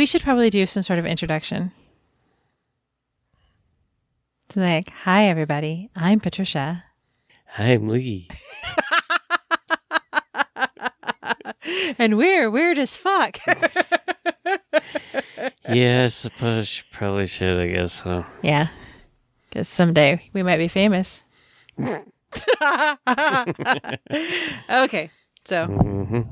We should probably do some sort of introduction. Like, hi, everybody. I'm Patricia. I'm Lee. And we're weird as fuck. Yeah, I suppose you probably should, I guess, huh? Yeah. Because someday we might be famous. Okay. So.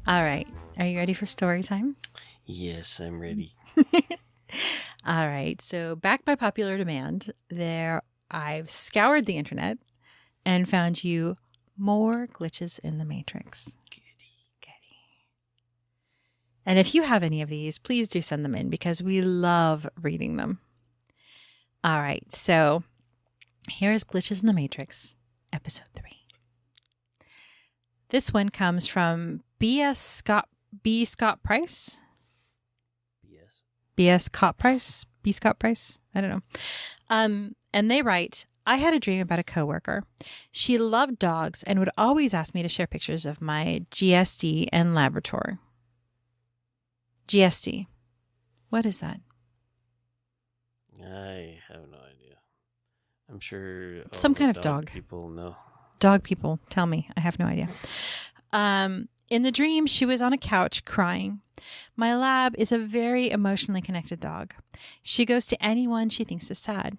All right. Are you ready for story time? Yes, I'm ready. All right. So, back by popular demand, I've scoured the internet and found you more glitches in the Matrix. Goody. And if you have any of these, please do send them in because we love reading them. All right. So, here is Glitches in the Matrix, episode 3. This one comes from B. Scott Price. B. Scott Price. I don't know. And they write, I had a dream about a coworker. She loved dogs and would always ask me to share pictures of my GSD and Labrador. GSD. What is that? I have no idea. I'm sure some kind of dog. People know. Dog people, tell me. I have no idea. In the dream, she was on a couch crying. My lab is a very emotionally connected dog. She goes to anyone she thinks is sad,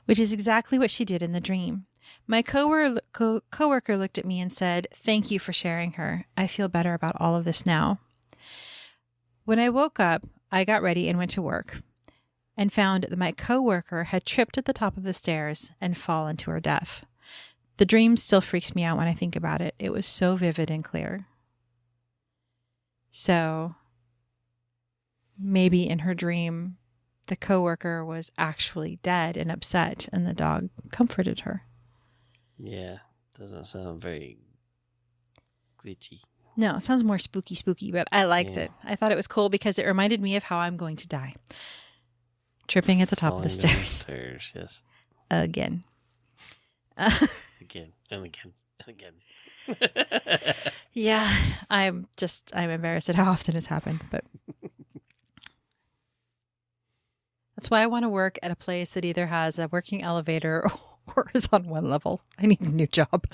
which is exactly what she did in the dream. My coworker looked at me and said, "Thank you for sharing her. I feel better about all of this now." When I woke up, I got ready and went to work and found that my coworker had tripped at the top of the stairs and fallen to her death. The dream still freaks me out when I think about it. It was so vivid and clear. So maybe in her dream, the coworker was actually dead and upset, and the dog comforted her. Yeah, doesn't sound very glitchy. No, it sounds more spooky, but I liked it. I thought it was cool because it reminded me of how I'm going to die. Tripping at the top of the stairs. Yes. Again. Again and again and again. Yeah, I'm embarrassed at how often it's happened, but that's why I want to work at a place that either has a working elevator or is on one level. I need a new job.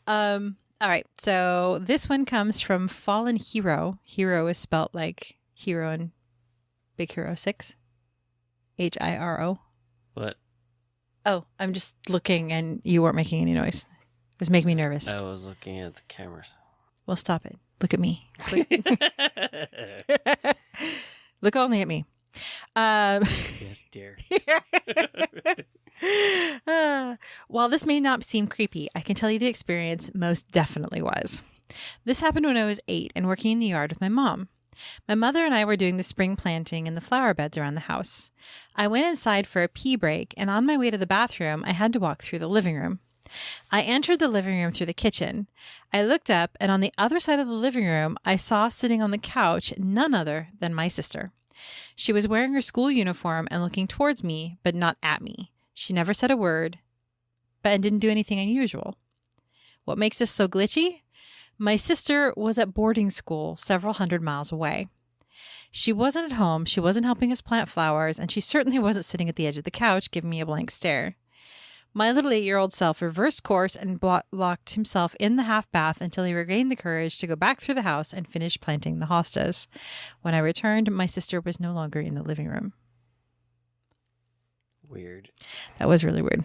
All right, so this one comes from Fallen Hero. Hero is spelt like hero in Big Hero 6. HIRO. What? Oh, I'm just looking and you weren't making any noise. It was making me nervous. I was looking at the cameras. Well, stop it. Look at me. Look only at me. Yes, dear. While this may not seem creepy, I can tell you the experience most definitely was. This happened when I was 8 and working in the yard with my mom. My mother and I were doing the spring planting in the flower beds around the house. I went inside for a pee break, and on my way to the bathroom, I had to walk through the living room. I entered the living room through the kitchen. I looked up, and on the other side of the living room, I saw sitting on the couch none other than my sister. She was wearing her school uniform and looking towards me, but not at me. She never said a word, but didn't do anything unusual. What makes this so glitchy? My sister was at boarding school several hundred miles away. She wasn't at home, she wasn't helping us plant flowers, and she certainly wasn't sitting at the edge of the couch giving me a blank stare. My little 8-year-old self reversed course and locked himself in the half bath until he regained the courage to go back through the house and finish planting the hostas. When I returned, my sister was no longer in the living room. Weird. That was really weird.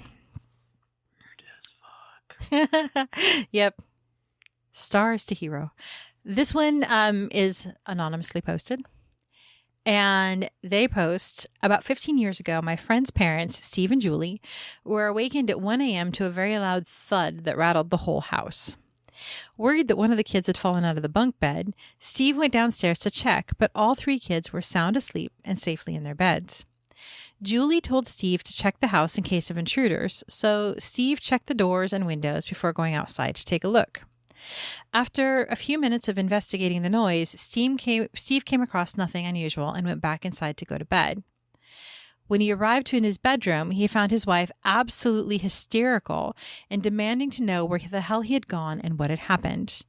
Weird as fuck. Yep. Stars to hero. This one is anonymously posted. And they post, about 15 years ago, my friend's parents, Steve and Julie, were awakened at 1 a.m. to a very loud thud that rattled the whole house. Worried that one of the kids had fallen out of the bunk bed, Steve went downstairs to check, but all 3 kids were sound asleep and safely in their beds. Julie told Steve to check the house in case of intruders, so Steve checked the doors and windows before going outside to take a look. After a few minutes of investigating the noise, Steve came across nothing unusual and went back inside to go to bed. When he arrived in his bedroom, he found his wife absolutely hysterical and demanding to know where the hell he had gone and what had happened.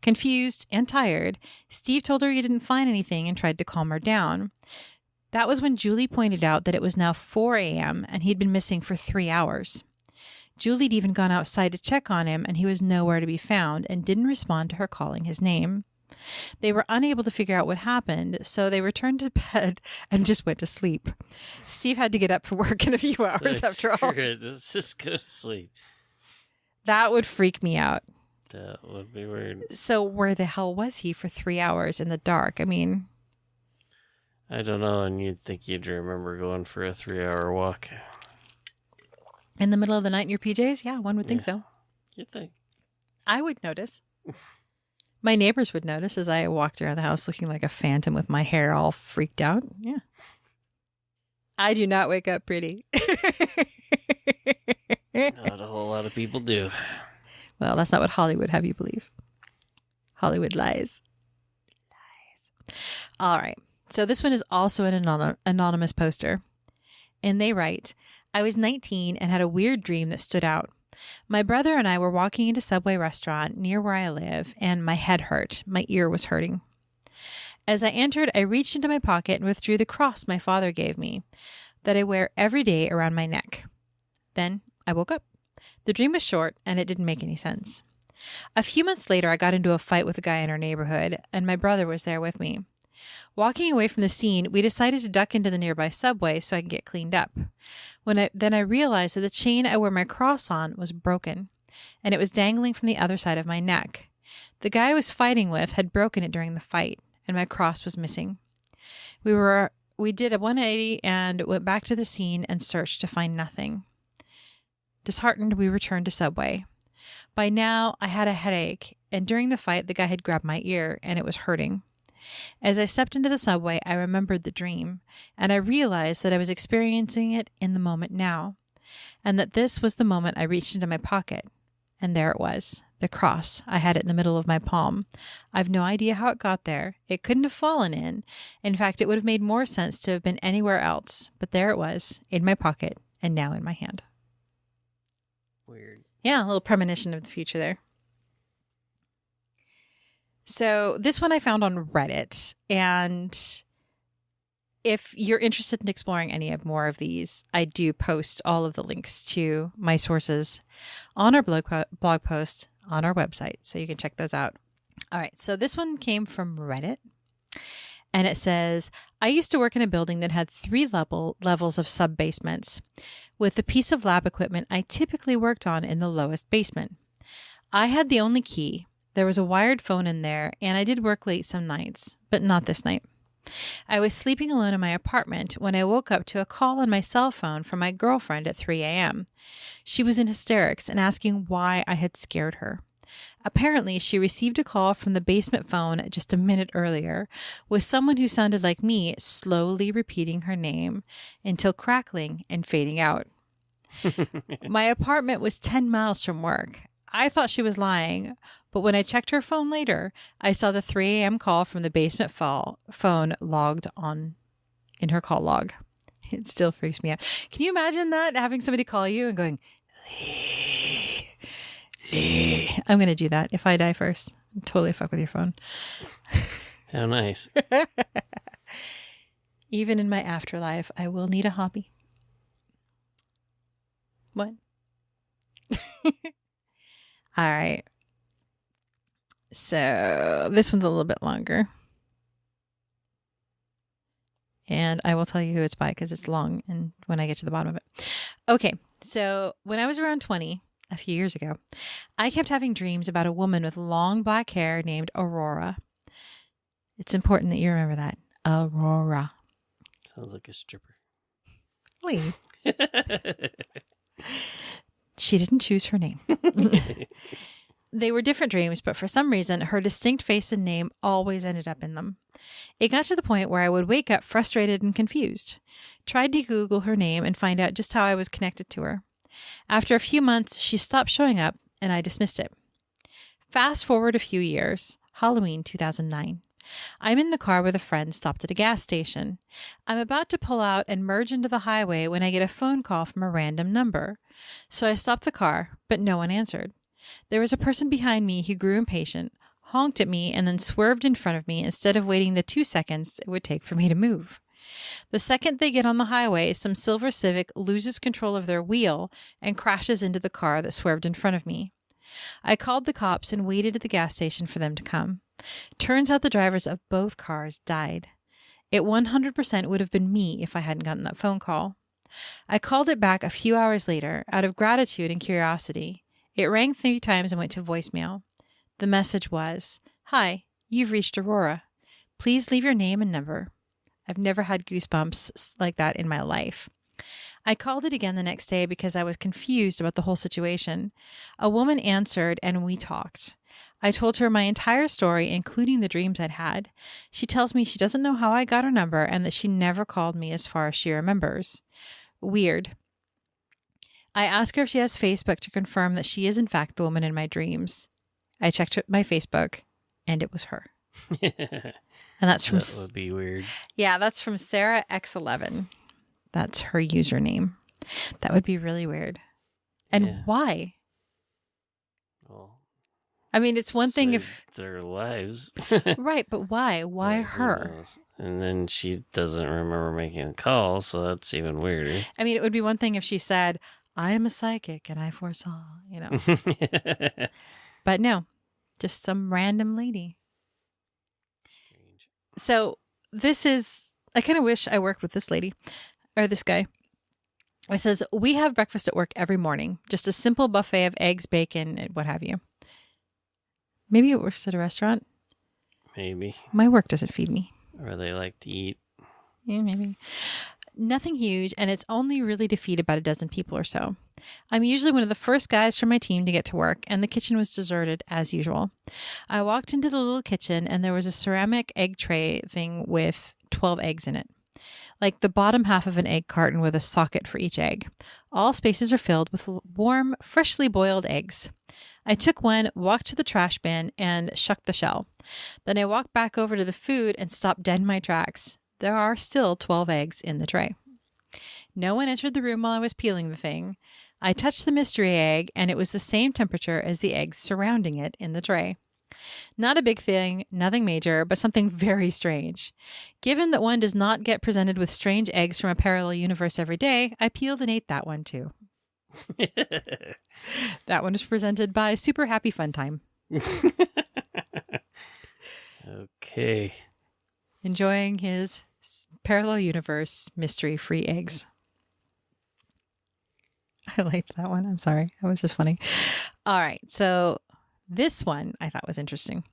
Confused and tired, Steve told her he didn't find anything and tried to calm her down. That was when Julie pointed out that it was now 4 a.m. and he'd been missing for 3 hours. Julie'd even gone outside to check on him, and he was nowhere to be found and didn't respond to her calling his name. They were unable to figure out what happened, so they returned to bed and just went to sleep. Steve had to get up for work in a few hours after all. Let's just go to sleep. That would freak me out. That would be weird. So where the hell was he for 3 hours in the dark? I mean, I don't know, and you'd think you'd remember going for a 3-hour walk. In the middle of the night in your PJs? Yeah, one would think so. You'd think. I would notice. My neighbors would notice as I walked around the house looking like a phantom with my hair all freaked out. Yeah. I do not wake up pretty. Not a whole lot of people do. Well, that's not what Hollywood have you believe. Hollywood lies. Lies. All right. So this one is also an anonymous poster. And they write, I was 19 and had a weird dream that stood out. My brother and I were walking into a Subway restaurant near where I live, and my head hurt. My ear was hurting. As I entered, I reached into my pocket and withdrew the cross my father gave me that I wear every day around my neck. Then I woke up. The dream was short, and it didn't make any sense. A few months later, I got into a fight with a guy in our neighborhood, and my brother was there with me. Walking away from the scene, we decided to duck into the nearby Subway so I could get cleaned up. Then I realized that the chain I wore my cross on was broken, and it was dangling from the other side of my neck. The guy I was fighting with had broken it during the fight, and my cross was missing. We did a 180 and went back to the scene and searched to find nothing. Disheartened, we returned to Subway. By now, I had a headache, and during the fight, the guy had grabbed my ear, and it was hurting. As I stepped into the Subway, I remembered the dream, and I realized that I was experiencing it in the moment now, and that this was the moment I reached into my pocket. And there it was, the cross. I had it in the middle of my palm. I've no idea how it got there. It couldn't have fallen in. In fact, it would have made more sense to have been anywhere else. But there it was, in my pocket, and now in my hand. Weird. Yeah, a little premonition of the future there. So this one I found on Reddit, and if you're interested in exploring any of more of these, I do post all of the links to my sources on our blog post on our website, so you can check those out. All right, so this one came from Reddit, and it says, I used to work in a building that had 3 levels of sub-basements, with the piece of lab equipment I typically worked on in the lowest basement. I had the only key. There was a wired phone in there, and I did work late some nights, but not this night. I was sleeping alone in my apartment when I woke up to a call on my cell phone from my girlfriend at 3 a.m. She was in hysterics and asking why I had scared her. Apparently, she received a call from the basement phone just a minute earlier with someone who sounded like me slowly repeating her name until crackling and fading out. My apartment was 10 miles from work. I thought she was lying, but when I checked her phone later, I saw the 3 a.m. call from the basement phone logged on in her call log. It still freaks me out. Can you imagine that? Having somebody call you and going, Lee. I'm going to do that if I die first. Totally fuck with your phone. How nice. Even in my afterlife, I will need a hobby. What? All right. So this one's a little bit longer. And I will tell you who it's by because it's long and when I get to the bottom of it. Okay. So when I was around 20, a few years ago, I kept having dreams about a woman with long black hair named Aurora. It's important that you remember that. Aurora. Sounds like a stripper. Wait. She didn't choose her name. They were different dreams, but for some reason, her distinct face and name always ended up in them. It got to the point where I would wake up frustrated and confused. Tried to Google her name and find out just how I was connected to her. After a few months, she stopped showing up, and I dismissed it. Fast forward a few years, Halloween 2009. I'm in the car with a friend stopped at a gas station. I'm about to pull out and merge into the highway when I get a phone call from a random number. So I stopped the car, but no one answered. There was a person behind me who grew impatient, honked at me, and then swerved in front of me instead of waiting the 2 seconds it would take for me to move. The second they get on the highway, some silver Civic loses control of their wheel and crashes into the car that swerved in front of me. I called the cops and waited at the gas station for them to come. Turns out the drivers of both cars died. It 100% would have been me if I hadn't gotten that phone call. I called it back a few hours later out of gratitude and curiosity. It rang 3 times and went to voicemail. The message was, "Hi, you've reached Aurora. Please leave your name and number." I've never had goosebumps like that in my life. I called it again the next day because I was confused about the whole situation. A woman answered and we talked. I told her my entire story, including the dreams I'd had. She tells me she doesn't know how I got her number and that she never called me as far as she remembers. Weird. I ask her if she has Facebook to confirm that she is in fact the woman in my dreams. I checked my Facebook and it was her. And that's from... That would be weird. Yeah, that's from Sarah X11. That's her username. That would be really weird. And why? Well, I mean, it's one thing if... their lives. Right, but why? Why her? And then she doesn't remember making a call, so that's even weirder. I mean, it would be one thing if she said, "I am a psychic and I foresaw," you know. But no, just some random lady. So this is, I kind of wish I worked with this lady or this guy. It says, "We have breakfast at work every morning. Just a simple buffet of eggs, bacon, and what have you." Maybe it works at a restaurant. Maybe. My work doesn't feed me. Or they like to eat. Yeah, maybe. Nothing huge, and it's only really to feed about a dozen people or so. I'm usually one of the first guys from my team to get to work, and the kitchen was deserted as usual. I walked into the little kitchen, and there was a ceramic egg tray thing with 12 eggs in it. Like the bottom half of an egg carton with a socket for each egg. All spaces are filled with warm, freshly boiled eggs. I took one, walked to the trash bin, and shucked the shell. Then I walked back over to the food and stopped dead in my tracks. There are still 12 eggs in the tray. No one entered the room while I was peeling the thing. I touched the mystery egg, and it was the same temperature as the eggs surrounding it in the tray. Not a big thing, nothing major, but something very strange. Given that one does not get presented with strange eggs from a parallel universe every day, I peeled and ate that one too. That one was presented by Super Happy Fun Time. Okay. Enjoying his parallel universe mystery-free eggs. I liked that one. I'm sorry. That was just funny. All right. So this one I thought was interesting.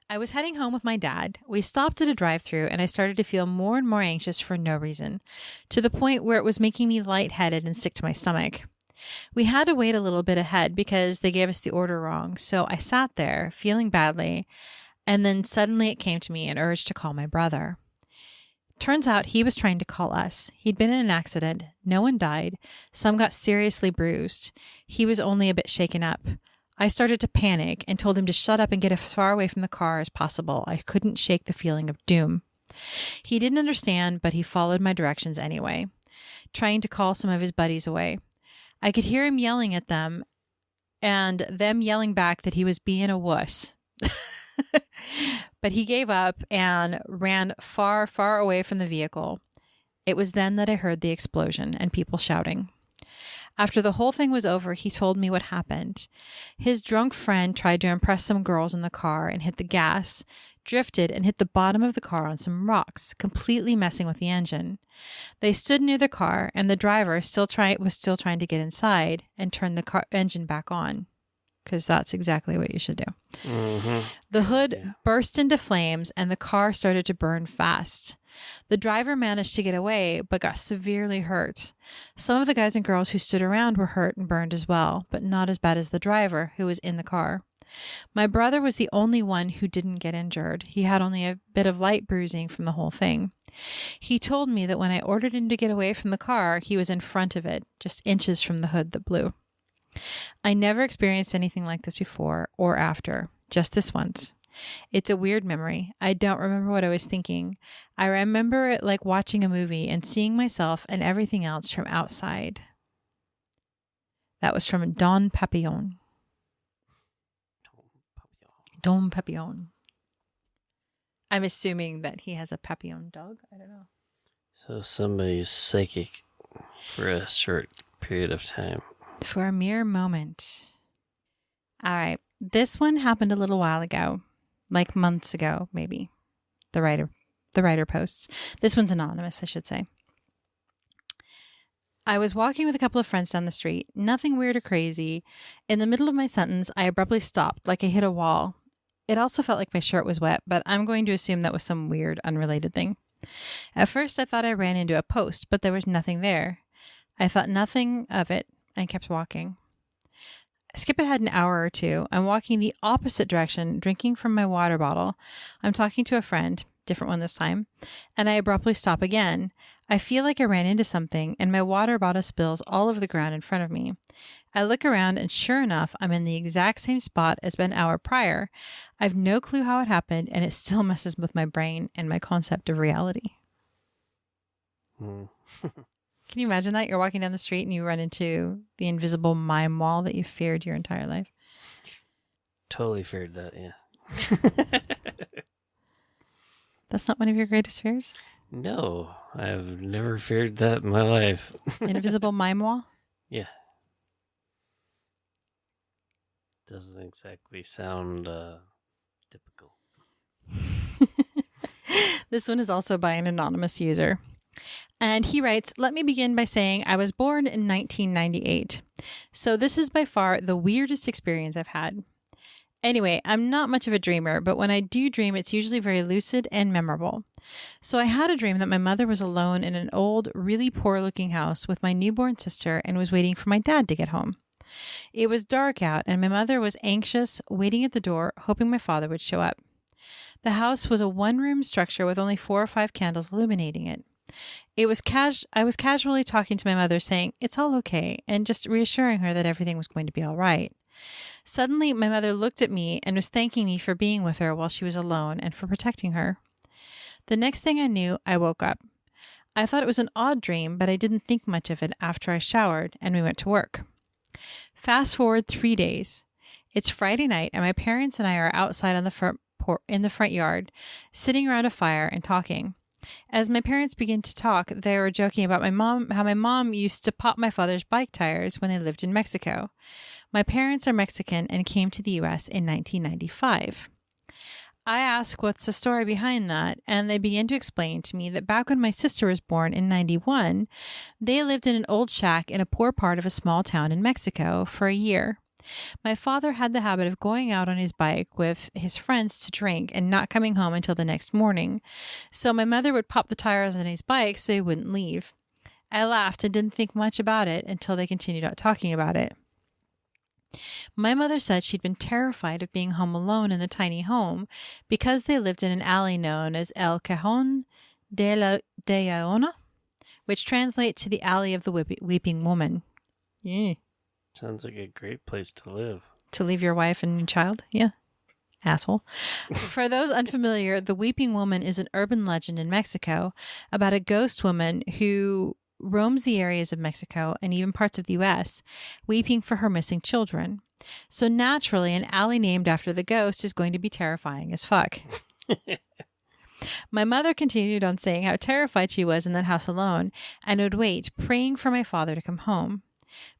I was heading home with my dad. We stopped at a drive-thru and I started to feel more and more anxious for no reason, to the point where it was making me lightheaded and sick to my stomach. We had to wait a little bit ahead because they gave us the order wrong. So I sat there feeling badly, and then suddenly it came to me an urge to call my brother. Turns out he was trying to call us. He'd been in an accident. No one died. Some got seriously bruised. He was only a bit shaken up. I started to panic and told him to shut up and get as far away from the car as possible. I couldn't shake the feeling of doom. He didn't understand, but he followed my directions anyway, trying to call some of his buddies away. I could hear him yelling at them and them yelling back that he was being a wuss. But he gave up and ran far, far away from the vehicle. It was then that I heard the explosion and people shouting. After the whole thing was over, he told me what happened. His drunk friend tried to impress some girls in the car and hit the gas, drifted and hit the bottom of the car on some rocks, completely messing with the engine. They stood near the car and the driver was still trying to get inside and turn the engine back on. Because that's exactly what you should do. Mm-hmm. The hood burst into flames and the car started to burn fast. The driver managed to get away, but got severely hurt. Some of the guys and girls who stood around were hurt and burned as well, but not as bad as the driver who was in the car. My brother was the only one who didn't get injured. He had only a bit of light bruising from the whole thing. He told me that when I ordered him to get away from the car, he was in front of it, just inches from the hood that blew. I never experienced anything like this before or after, just this once. It's a weird memory. I don't remember what I was thinking. I remember it like watching a movie and seeing myself and everything else from outside. That was from Don Papillon. Don Papillon. I'm assuming that he has a Papillon dog. I don't know. So somebody's psychic for a short period of time. For a mere moment. All right. This one happened a little while ago, like months ago, maybe. The writer posts. This one's anonymous, I should say. I was walking with a couple of friends down the street. Nothing weird or crazy. In the middle of my sentence, I abruptly stopped, like I hit a wall. It also felt like my shirt was wet, but I'm going to assume that was some weird, unrelated thing. At first, I thought I ran into a post, but there was nothing there. I thought nothing of it and kept walking. Skip ahead an hour or two. I'm walking the opposite direction, drinking from my water bottle. I'm talking to a friend, different one this time, and I abruptly stop again. I feel like I ran into something, and my water bottle spills all over the ground in front of me. I look around, and sure enough, I'm in the exact same spot as an hour prior. I've no clue how it happened, and it still messes with my brain and my concept of reality. Can you imagine that? You're walking down the street and you run into the invisible mime wall that you feared your entire life. Totally feared that, yeah. That's not one of your greatest fears? No, I've never feared that in my life. Invisible mime wall? Yeah. Doesn't exactly sound typical. This one is also by an anonymous user. And he writes, let me begin by saying I was born in 1998. So this is by far the weirdest experience I've had. Anyway, I'm not much of a dreamer, but when I do dream, it's usually very lucid and memorable. So I had a dream that my mother was alone in an old, really poor-looking house with my newborn sister and was waiting for my dad to get home. It was dark out, and my mother was anxious, waiting at the door, hoping my father would show up. The house was a one-room structure with only 4 or 5 candles illuminating it. I was casually talking to my mother saying, it's all okay, and just reassuring her that everything was going to be all right. Suddenly, my mother looked at me and was thanking me for being with her while she was alone and for protecting her. The next thing I knew, I woke up. I thought it was an odd dream, but I didn't think much of it after I showered and we went to work. Fast forward 3 days. It's Friday night, and my parents and I are outside on in the front yard, sitting around a fire and talking. As my parents began to talk, they were joking about how my mom used to pop my father's bike tires when they lived in Mexico. My parents are Mexican and came to the U.S. in 1995. I asked what's the story behind that, and they began to explain to me that back when my sister was born in 91, they lived in an old shack in a poor part of a small town in Mexico for a year. My father had the habit of going out on his bike with his friends to drink and not coming home until the next morning. So my mother would pop the tires on his bike so he wouldn't leave. I laughed and didn't think much about it until they continued out talking about it. My mother said she'd been terrified of being home alone in the tiny home because they lived in an alley known as El Cajón de la Llorona, which translates to the Alley of the Weeping Woman. Yeah. Sounds like a great place to live. To leave your wife and your child? Yeah. Asshole. For those unfamiliar, the Weeping Woman is an urban legend in Mexico about a ghost woman who roams the areas of Mexico and even parts of the U.S., weeping for her missing children. So naturally, an alley named after the ghost is going to be terrifying as fuck. My mother continued on saying how terrified she was in that house alone and would wait, praying for my father to come home.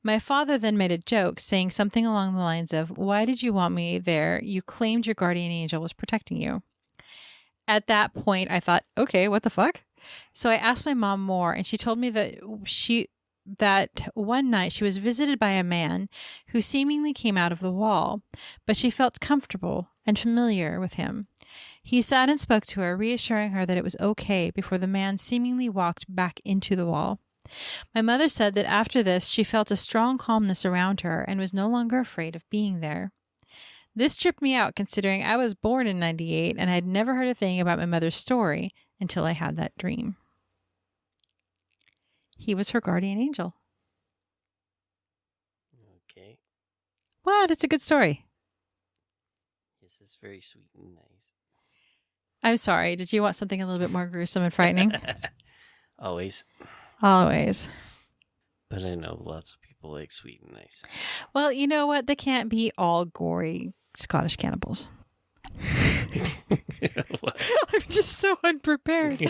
My father then made a joke, saying something along the lines of, "Why did you want me there? You claimed your guardian angel was protecting you." At that point, I thought, okay, what the fuck? So I asked my mom more, and she told me that one night she was visited by a man who seemingly came out of the wall, but she felt comfortable and familiar with him. He sat and spoke to her, reassuring her that it was okay before the man seemingly walked back into the wall. My mother said that after this, she felt a strong calmness around her and was no longer afraid of being there. This tripped me out considering I was born in 98 and I'd never heard a thing about my mother's story until I had that dream. He was her guardian angel. Okay. What? It's a good story. Is It's very sweet and nice. I'm sorry. Did you want something a little bit more gruesome and frightening? Always. Always. But I know lots of people like sweet and nice. Well, you know what? They can't be all gory Scottish cannibals. I'm just so unprepared.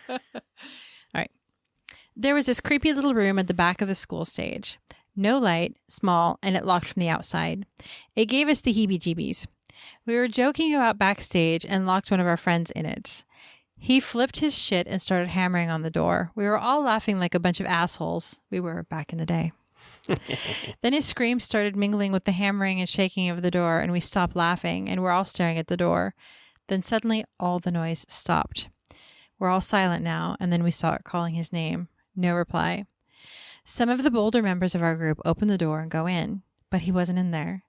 All right. There was this creepy little room at the back of the school stage. No light, small, and it locked from the outside. It gave us the heebie-jeebies. We were joking about backstage and locked one of our friends in it. He flipped his shit and started hammering on the door. We were all laughing like a bunch of assholes. We were back in the day. Then his screams started mingling with the hammering and shaking of the door, and we stopped laughing, and we're all staring at the door. Then suddenly all the noise stopped. We're all silent now, and then we start calling his name. No reply. Some of the bolder members of our group open the door and go in, but he wasn't in there.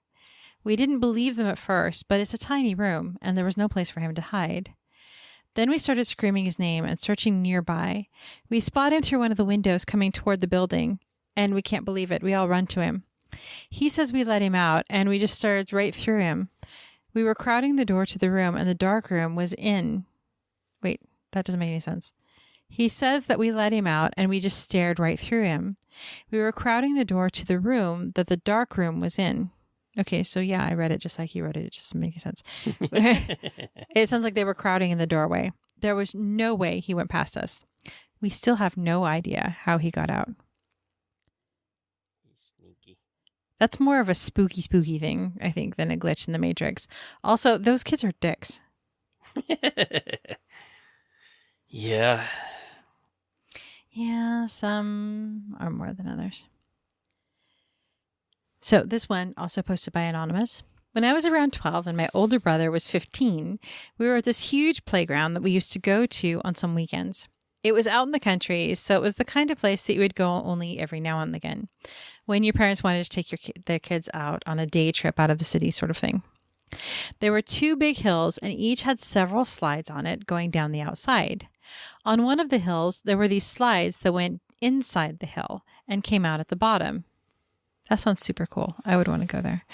We didn't believe them at first, but it's a tiny room, and there was no place for him to hide. Then we started screaming his name and searching nearby. We spot him through one of the windows coming toward the building, and we can't believe it. We all run to him. He says we let him out, and we just stared right through him. We were crowding the door to the room, and the dark room was in. Wait, that doesn't make any sense. He says that we let him out, and we just stared right through him. We were crowding the door to the room that the dark room was in. Okay, so yeah, I read it just like you wrote it. It just makes sense. It sounds like they were crowding in the doorway. There was no way he went past us. We still have no idea how he got out. He's sneaky. That's more of a spooky thing, I think, than a glitch in the Matrix. Also, those kids are dicks. Yeah. Yeah, some are more than others. So this one, also posted by Anonymous. When I was around 12 and my older brother was 15, we were at this huge playground that we used to go to on some weekends. It was out in the country, so it was the kind of place that you would go only every now and again, when your parents wanted to take their kids out on a day trip out of the city sort of thing. There were 2 big hills, and each had several slides on it going down the outside. On one of the hills, there were these slides that went inside the hill and came out at the bottom. That sounds super cool. I would want to go there.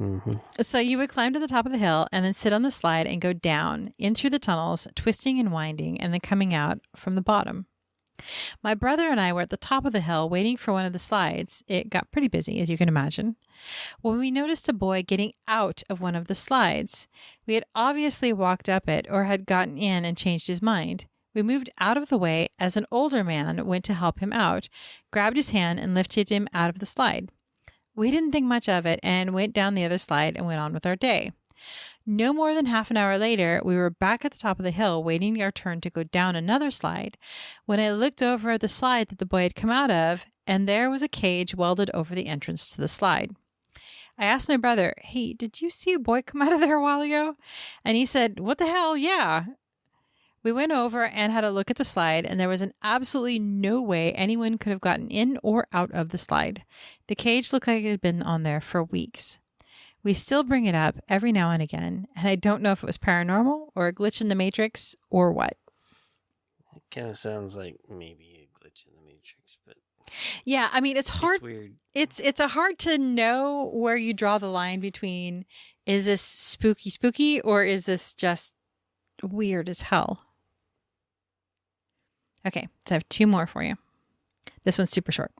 Mm-hmm. So you would climb to the top of the hill and then sit on the slide and go down in through the tunnels, twisting and winding, and then coming out from the bottom. My brother and I were at the top of the hill waiting for one of the slides. It got pretty busy, as you can imagine, when we noticed a boy getting out of one of the slides. We had obviously walked up it or had gotten in and changed his mind. We moved out of the way as an older man went to help him out, grabbed his hand, and lifted him out of the slide. We didn't think much of it and went down the other slide and went on with our day. No more than half an hour later, we were back at the top of the hill waiting our turn to go down another slide when I looked over at the slide that the boy had come out of, and there was a cage welded over the entrance to the slide. I asked my brother, "Hey, did you see a boy come out of there a while ago?" And he said, "What the hell? Yeah." We went over and had a look at the slide, and there was absolutely no way anyone could have gotten in or out of the slide. The cage looked like it had been on there for weeks. We still bring it up every now and again, and I don't know if it was paranormal or a glitch in the Matrix or what. It kind of sounds like maybe a glitch in the Matrix, but yeah, I mean, it's hard. It's weird. It's a hard to know where you draw the line between, is this spooky, or is this just weird as hell? Okay, so I have 2 more for you. This one's super short.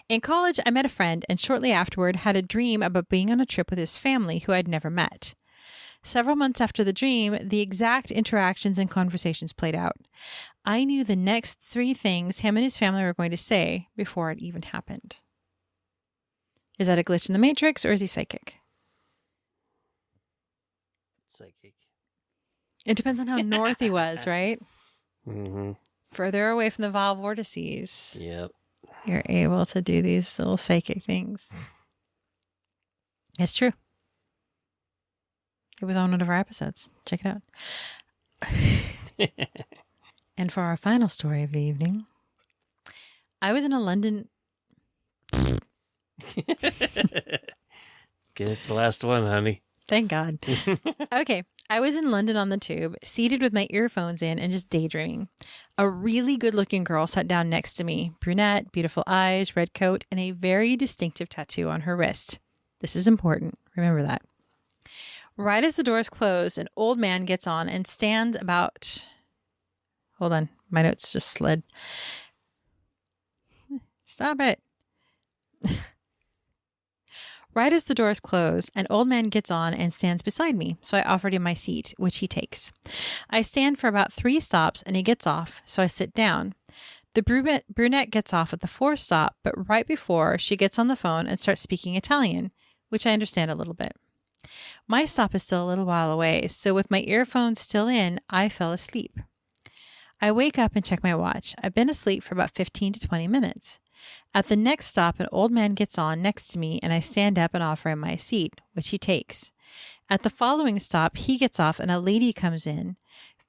In college, I met a friend and shortly afterward had a dream about being on a trip with his family who I'd never met. Several months after the dream, the exact interactions and conversations played out. I knew the next 3 things him and his family were going to say before it even happened. Is that a glitch in the Matrix, or is he psychic? Psychic. It depends on how north he was, right? Mm-hmm. Further away from the Val vortices. Yep. You're able to do these little psychic things. It's true. It was on one of our episodes. Check it out. And for our final story of the evening, I was in a London... It's the last one, honey. Thank God. Okay. I was in London on the tube, seated with my earphones in and just daydreaming. A really good-looking girl sat down next to me. Brunette, beautiful eyes, red coat, and a very distinctive tattoo on her wrist. This is important. Remember that. Right as the doors close, an old man gets on and stands about... Hold on. My notes just slid. Stop it. Right as the doors close, an old man gets on and stands beside me, so I offered him my seat, which he takes. I stand for about 3 stops, and he gets off, so I sit down. The brunette gets off at the 4th stop, but right before, she gets on the phone and starts speaking Italian, which I understand a little bit. My stop is still a little while away, so with my earphones still in, I fell asleep. I wake up and check my watch. I've been asleep for about 15 to 20 minutes. At the next stop, an old man gets on next to me and I stand up and offer him my seat, which he takes. At the following stop, he gets off and a lady comes in,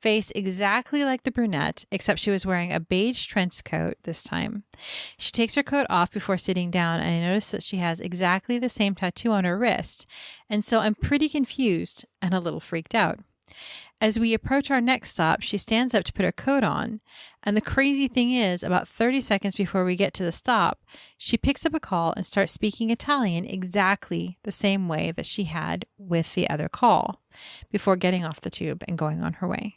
face exactly like the brunette, except she was wearing a beige trench coat this time. She takes her coat off before sitting down and I notice that she has exactly the same tattoo on her wrist, and so I'm pretty confused and a little freaked out. As we approach our next stop, she stands up to put her coat on, and the crazy thing is, about 30 seconds before we get to the stop, she picks up a call and starts speaking Italian exactly the same way that she had with the other call, before getting off the tube and going on her way.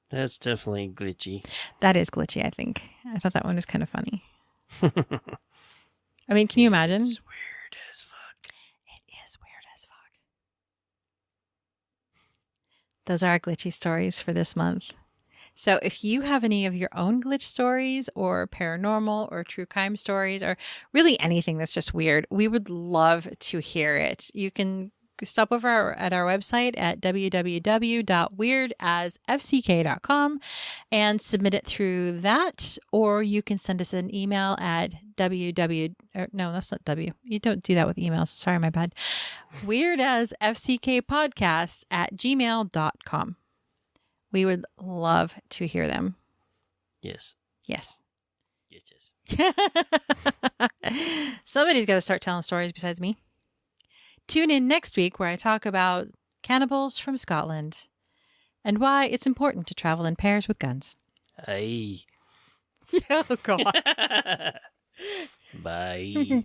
That's definitely glitchy. That is glitchy, I think. I thought that one was kind of funny. I mean, can you imagine? It's weird as fuck. It is weird as fuck. Those are our glitchy stories for this month. So if you have any of your own glitch stories or paranormal or true crime stories or really anything that's just weird, we would love to hear it. You can stop over at our website at www.weirdasfck.com and submit it through that, or you can send us an email at no, that's not W. You don't do that with emails. Sorry, my bad. weirdasfckpodcasts@gmail.com. We would love to hear them. Yes. Yes. Yes. Somebody's got to start telling stories besides me. Tune in next week where I talk about cannibals from Scotland and why it's important to travel in pairs with guns. Aye. Oh, God. Bye.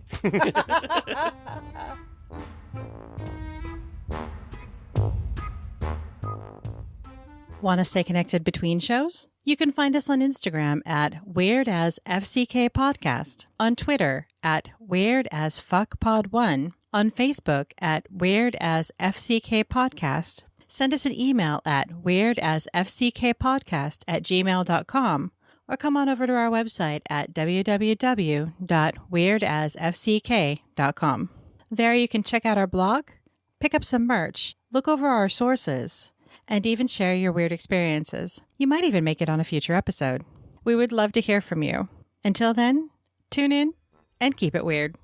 Want to stay connected between shows? You can find us on Instagram at WeirdAsFCKPodcast, on Twitter at WeirdAsFuckPod1, on Facebook at WeirdAsFCKPodcast. Send us an email at weirdasfckkpodcast@gmail.com, or come on over to our website at www.weirdasfck.com. There you can check out our blog, pick up some merch, look over our sources, and even share your weird experiences. You might even make it on a future episode. We would love to hear from you. Until then, tune in and keep it weird.